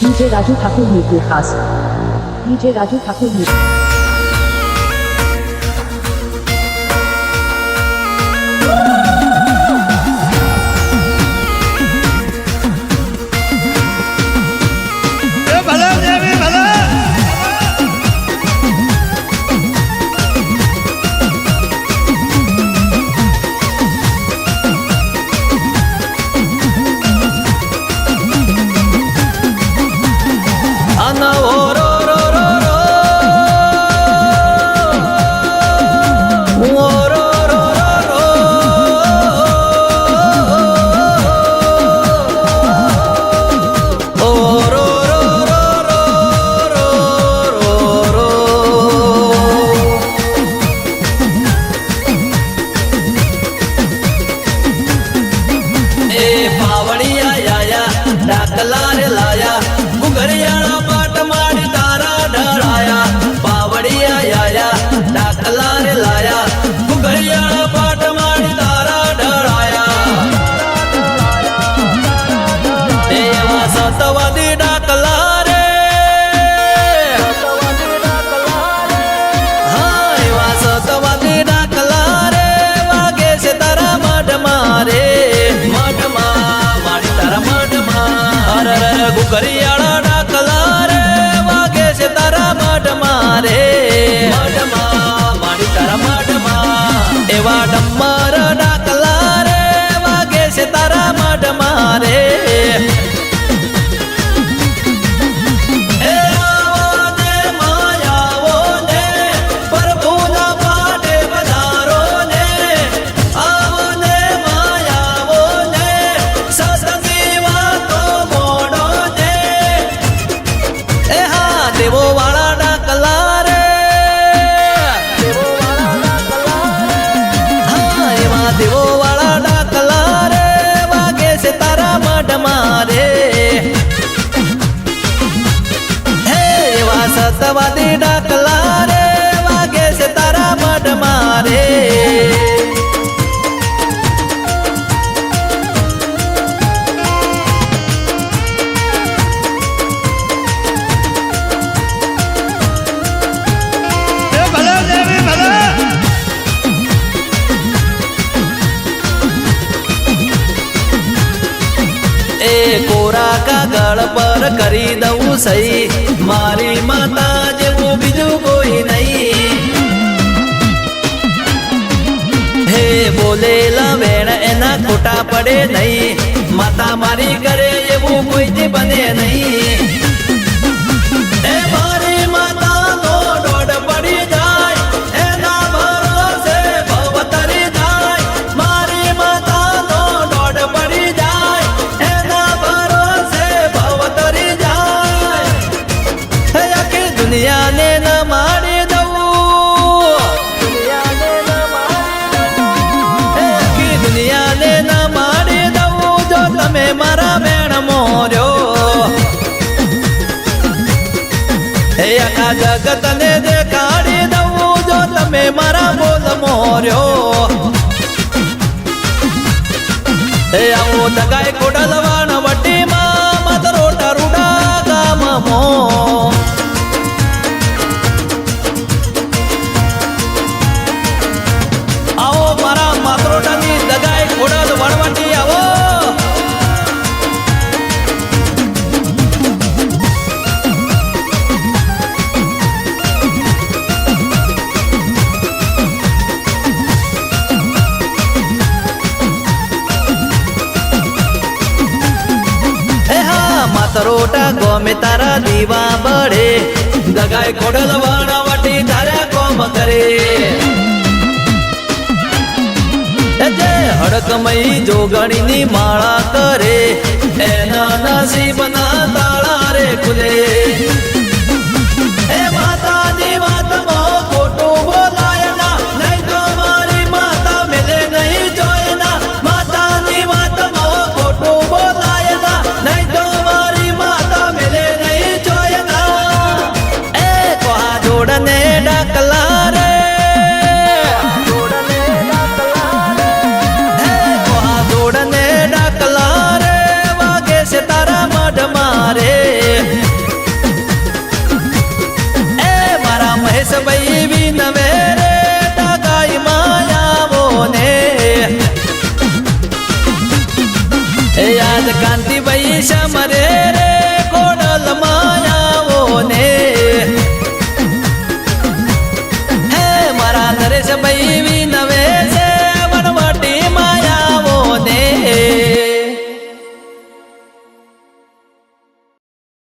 DJ Raju Thakur Mirpur खास DJ Raju Thakur Mirpur કરિયાળા ડાકલા રે વાગે છે તારા માઢમાં રે માઢમાં મારી તારા માઢમાં એવા ડમર ડાકલા રે વાગે છે તારા માઢમાં રે સતવાદી ડાકલા રે વાગે છે તારા મઢમાં રે કોરા કાગળ પર કરી દઉં સહી મારી માતા જેવું બીજું કોઈ નહીં હે બોલેલા વેણ એના ખોટા પડે નહીં માતા મારી કરે એવું કોઈ જ બને નહીં એ મારી માતા નો દોડ પડી જાય એના ભરોસે ભવ તરી જાય મારી માતા નો દોડ પડી જાય દુનિયાને ન મારી દઉં દુનિયાને ન મારી દઉં જો તમે મારા બેણ મોર્યો હે આખા જગતને દેખાડી દઉં જો તમે મારા બોલ મોર્યો હે આવો દગાઈ કોડલવાણ વટીમાં માતરો ટરુડા ગામમાં તરોટા ગોમે તારા દીવા બળે દગાઈ કોડલ વાળાવટી તારા કોમ કરે જે હડકમઈ જોગણીની માળા કરે એના નસીબના તાળા રે ખુલે એ માતાની વાતમાં ખોટું બોલાય ના નહીં તો મારી માતા મેલે નહીં જોય ના માતાની વાતમાં ખોટું બોલાય ના નહીં તો જોડને ડાકલા રે જોડને ડાકલા પૈસા મરે રે